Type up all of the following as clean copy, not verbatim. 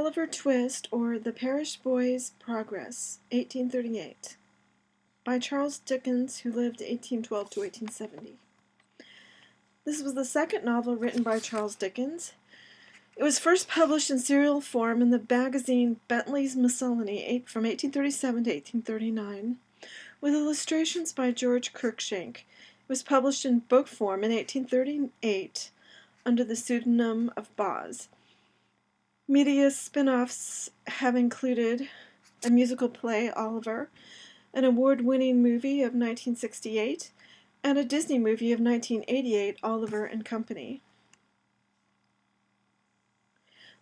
Oliver Twist, or The Parish Boy's Progress, 1838, by Charles Dickens, who lived 1812 to 1870. This was the second novel written by Charles Dickens. It was first published in serial form in the magazine Bentley's Miscellany from 1837 to 1839, with illustrations by George Cruikshank. It was published in book form in 1838 under the pseudonym of Boz. Media spin-offs have included a musical play, Oliver, an award-winning movie of 1968, and a Disney movie of 1988, Oliver and Company.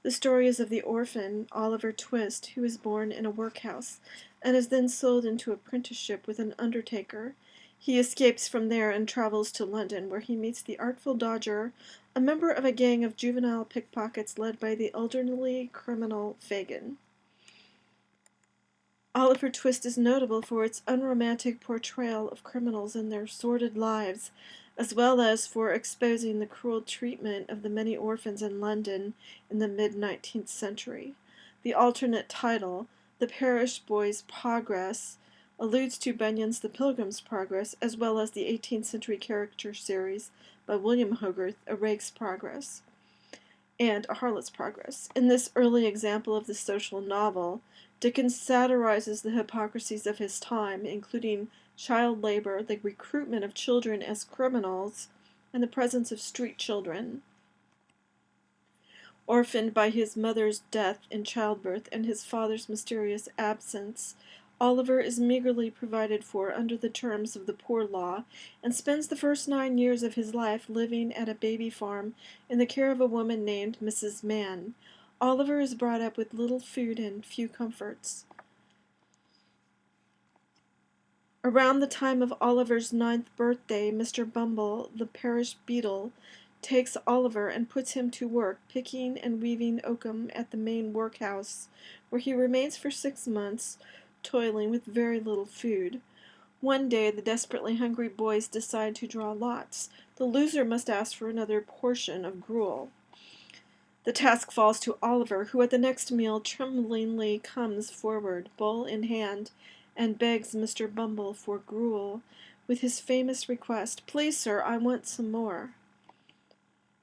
The story is of the orphan, Oliver Twist, who is born in a workhouse and is then sold into apprenticeship with an undertaker. He escapes from there and travels to London, where he meets the Artful Dodger, a member of a gang of juvenile pickpockets led by the elderly criminal Fagin. Oliver Twist is notable for its unromantic portrayal of criminals and their sordid lives, as well as for exposing the cruel treatment of the many orphans in London in the mid-19th century. The alternate title, The Parish Boy's Progress, alludes to Bunyan's The Pilgrim's Progress, as well as the 18th century caricature series by William Hogarth, A Rake's Progress, and A Harlot's Progress. In this early example of the social novel, Dickens satirizes the hypocrisies of his time, including child labor, the recruitment of children as criminals, and the presence of street children. Orphaned by his mother's death in childbirth and his father's mysterious absence, Oliver is meagerly provided for under the terms of the poor law and spends the first 9 years of his life living at a baby farm in the care of a woman named Mrs. Mann. Oliver is brought up with little food and few comforts. Around the time of Oliver's 9th birthday, Mr. Bumble, the parish beadle, takes Oliver and puts him to work picking and weaving oakum at the main workhouse, where he remains for 6 months, toiling with very little food. One day, the desperately hungry boys decide to draw lots. The loser must ask for another portion of gruel. The task falls to Oliver, who at the next meal tremblingly comes forward, bowl in hand, and begs Mr. Bumble for gruel, with his famous request, "Please, sir, I want some more."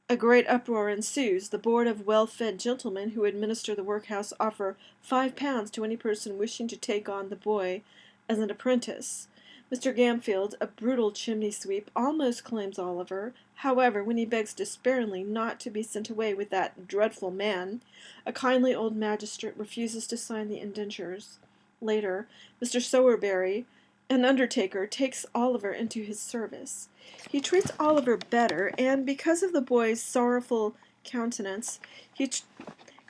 A great uproar ensues. The board of well-fed gentlemen who administer the workhouse offer £5 to any person wishing to take on the boy as an apprentice. Mr. Gamfield, a brutal chimney-sweep, almost claims Oliver. However, when he begs despairingly not to be sent away with that dreadful man, a kindly old magistrate refuses to sign the indentures. Later, Mr. Sowerberry, an undertaker, takes Oliver into his service. He treats Oliver better, and because of the boy's sorrowful countenance, he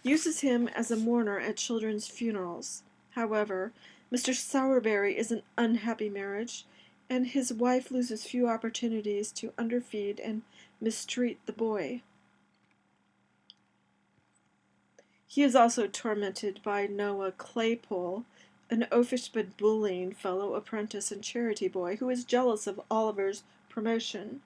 uses him as a mourner at children's funerals. However, Mr. Sowerberry is an unhappy marriage, and his wife loses few opportunities to underfeed and mistreat the boy. He is also tormented by Noah Claypole, an oafish but bullying fellow apprentice and charity boy who is jealous of Oliver's promotion,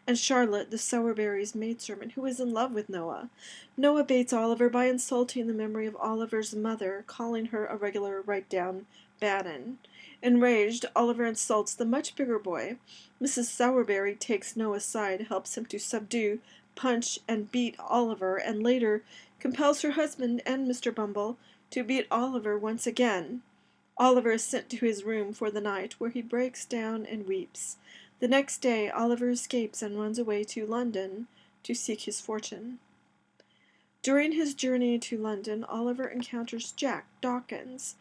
and Charlotte, the Sowerberry's maidservant, who is in love with Noah. Noah baits Oliver by insulting the memory of Oliver's mother, calling her a regular right-down bad-un. Enraged, Oliver insults the much bigger boy. Mrs. Sowerberry takes Noah's side, helps him to subdue, punch, and beat Oliver, and later compels her husband and Mr. Bumble to beat Oliver once again. Oliver is sent to his room for the night, where he breaks down and weeps. The next day, Oliver escapes and runs away to London to seek his fortune. During his journey to London, Oliver encounters Jack Dawkins,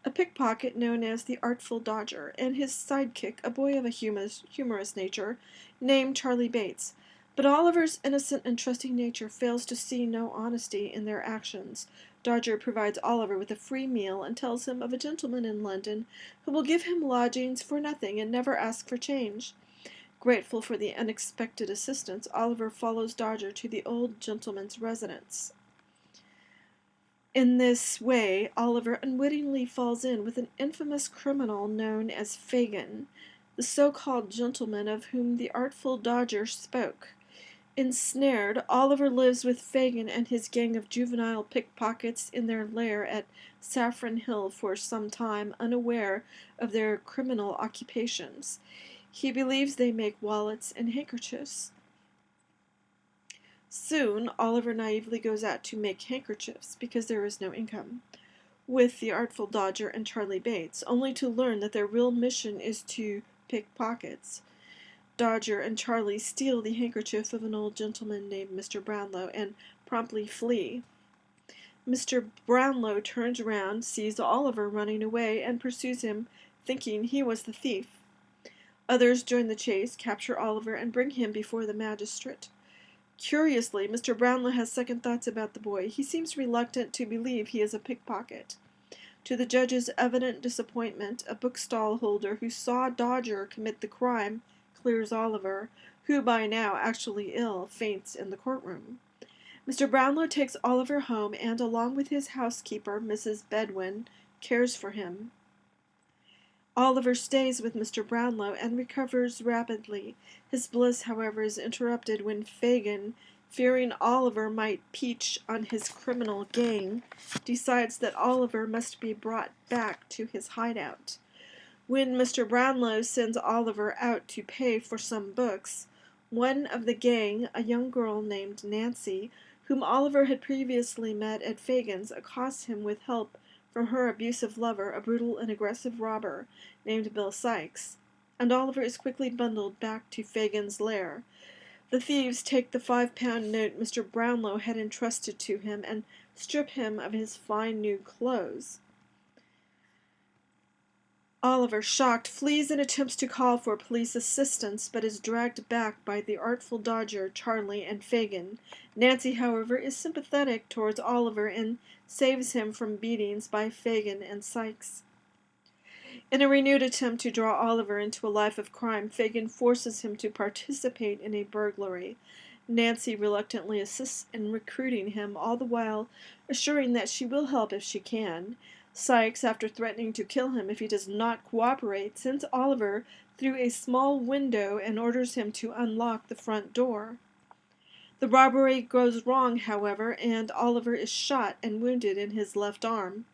a pickpocket known as the Artful Dodger, and his sidekick, a boy of a humorous nature, named Charlie Bates. But Oliver's innocent and trusting nature fails to see no honesty in their actions. Dodger provides Oliver with a free meal and tells him of a gentleman in London who will give him lodgings for nothing and never ask for change. Grateful for the unexpected assistance, Oliver follows Dodger to the old gentleman's residence. In this way, Oliver unwittingly falls in with an infamous criminal known as Fagin, the so-called gentleman of whom the Artful Dodger spoke. Ensnared, Oliver lives with Fagin and his gang of juvenile pickpockets in their lair at Saffron Hill for some time, unaware of their criminal occupations. He believes they make wallets and handkerchiefs. Soon, Oliver naively goes out to make handkerchiefs because there is no income, with the Artful Dodger and Charlie Bates, only to learn that their real mission is to pick pockets. Dodger and Charlie steal the handkerchief of an old gentleman named Mr. Brownlow and promptly flee. Mr. Brownlow turns around, sees Oliver running away, and pursues him, thinking he was the thief. Others join the chase, capture Oliver, and bring him before the magistrate. Curiously, Mr. Brownlow has second thoughts about the boy. He seems reluctant to believe he is a pickpocket. To the judge's evident disappointment, a bookstall holder who saw Dodger commit the crime clears Oliver, who by now, actually ill, faints in the courtroom. Mr. Brownlow takes Oliver home and, along with his housekeeper, Mrs. Bedwin, cares for him. Oliver stays with Mr. Brownlow and recovers rapidly. His bliss, however, is interrupted when Fagin, fearing Oliver might peach on his criminal gang, decides that Oliver must be brought back to his hideout. When Mr. Brownlow sends Oliver out to pay for some books, one of the gang, a young girl named Nancy, whom Oliver had previously met at Fagin's, accosts him with help from her abusive lover, a brutal and aggressive robber named Bill Sykes, and Oliver is quickly bundled back to Fagin's lair. The thieves take the 5-pound note Mr. Brownlow had entrusted to him and strip him of his fine new clothes. Oliver, shocked, flees and attempts to call for police assistance, but is dragged back by the Artful Dodger, Charlie, and Fagin. Nancy, however, is sympathetic towards Oliver and saves him from beatings by Fagin and Sykes. In a renewed attempt to draw Oliver into a life of crime, Fagin forces him to participate in a burglary. Nancy reluctantly assists in recruiting him, all the while assuring that she will help if she can. Sykes, after threatening to kill him if he does not cooperate, sends Oliver through a small window and orders him to unlock the front door. The robbery goes wrong, however, and Oliver is shot and wounded in his left arm.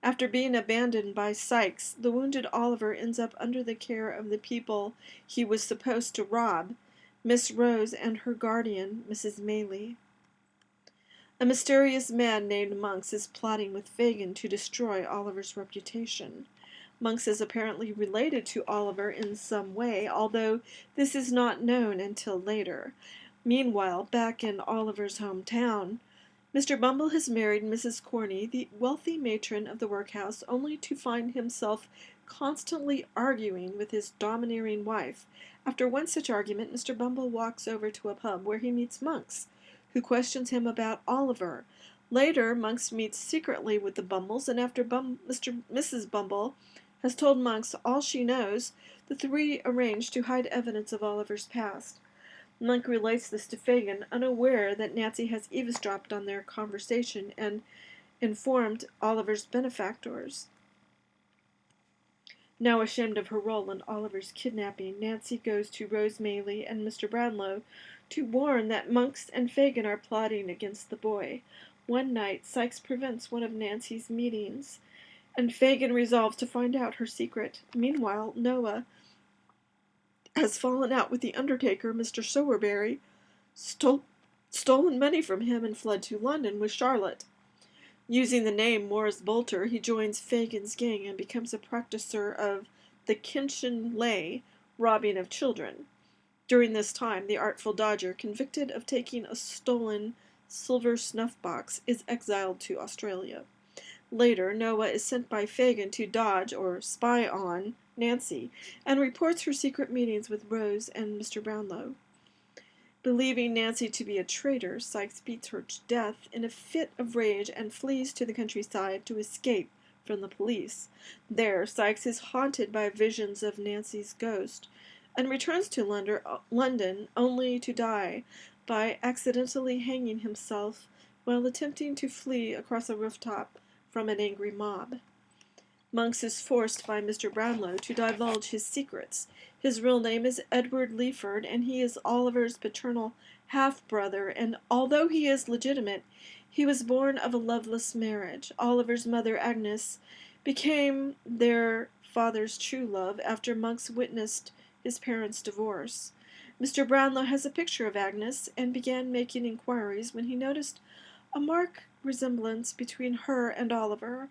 After being abandoned by Sykes, the wounded Oliver ends up under the care of the people he was supposed to rob, Miss Rose and her guardian, Mrs. Maylie. A mysterious man named Monks is plotting with Fagin to destroy Oliver's reputation. Monks is apparently related to Oliver in some way, although this is not known until later. Meanwhile, back in Oliver's hometown, Mr. Bumble has married Mrs. Corney, the wealthy matron of the workhouse, only to find himself constantly arguing with his domineering wife. After one such argument, Mr. Bumble walks over to a pub where he meets Monks, who questions him about Oliver. Later, Monks meets secretly with the Bumbles, and after Mrs. Bumble has told Monks all she knows, the three arrange to hide evidence of Oliver's past. Monk relates this to Fagin, unaware that Nancy has eavesdropped on their conversation and informed Oliver's benefactors. Now ashamed of her role in Oliver's kidnapping, Nancy goes to Rose Maylie and Mr. Brownlow to warn that Monks and Fagin are plotting against the boy. One night, Sykes prevents one of Nancy's meetings, and Fagin resolves to find out her secret. Meanwhile, Noah has fallen out with the undertaker, Mr. Sowerberry, stolen money from him, and fled to London with Charlotte. Using the name Morris Bolter, he joins Fagin's gang and becomes a practicer of the Kinchin lay, robbing of children. During this time, the Artful Dodger, convicted of taking a stolen silver snuff box, is exiled to Australia. Later, Noah is sent by Fagin to dodge or spy on Nancy, and reports her secret meetings with Rose and Mr. Brownlow. Believing Nancy to be a traitor, Sykes beats her to death in a fit of rage and flees to the countryside to escape from the police. There, Sykes is haunted by visions of Nancy's ghost, and returns to London only to die by accidentally hanging himself while attempting to flee across a rooftop from an angry mob. Monks is forced by Mr. Brownlow to divulge his secrets. His real name is Edward Leaford, and he is Oliver's paternal half-brother, and although he is legitimate, he was born of a loveless marriage. Oliver's mother, Agnes, became their father's true love after Monks witnessed his parents' divorce. Mr. Brownlow has a picture of Agnes, and began making inquiries when he noticed a marked resemblance between her and Oliver.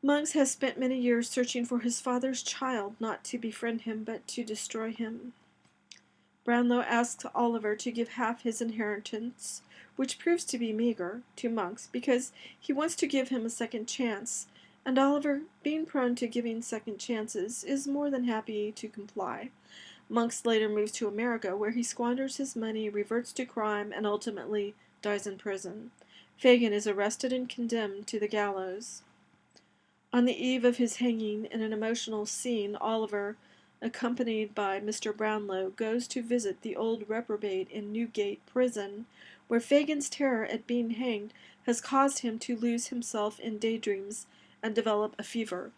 Monks has spent many years searching for his father's child, not to befriend him, but to destroy him. Brownlow asks Oliver to give half his inheritance, which proves to be meager, to Monks, because he wants to give him a second chance, and Oliver, being prone to giving second chances, is more than happy to comply. Monks later moves to America, where he squanders his money, reverts to crime, and ultimately dies in prison. Fagin is arrested and condemned to the gallows. On the eve of his hanging, in an emotional scene, Oliver, accompanied by Mr. Brownlow, goes to visit the old reprobate in Newgate prison, where Fagin's terror at being hanged has caused him to lose himself in daydreams and develop a fever.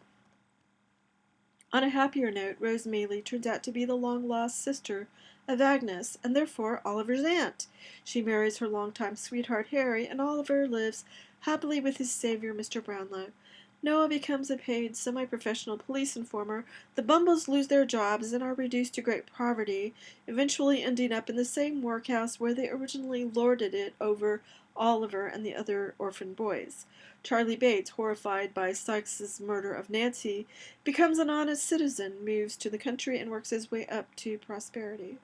On a happier note, Rose Maylie turns out to be the long-lost sister of Agnes, and therefore Oliver's aunt. She marries her longtime sweetheart Harry, and Oliver lives happily with his savior, Mr. Brownlow. Noah becomes a paid, semi-professional police informer. The Bumbles lose their jobs and are reduced to great poverty, eventually ending up in the same workhouse where they originally lorded it over Oliver and the other orphan boys. Charlie Bates, horrified by Sykes' murder of Nancy, becomes an honest citizen, moves to the country, and works his way up to prosperity.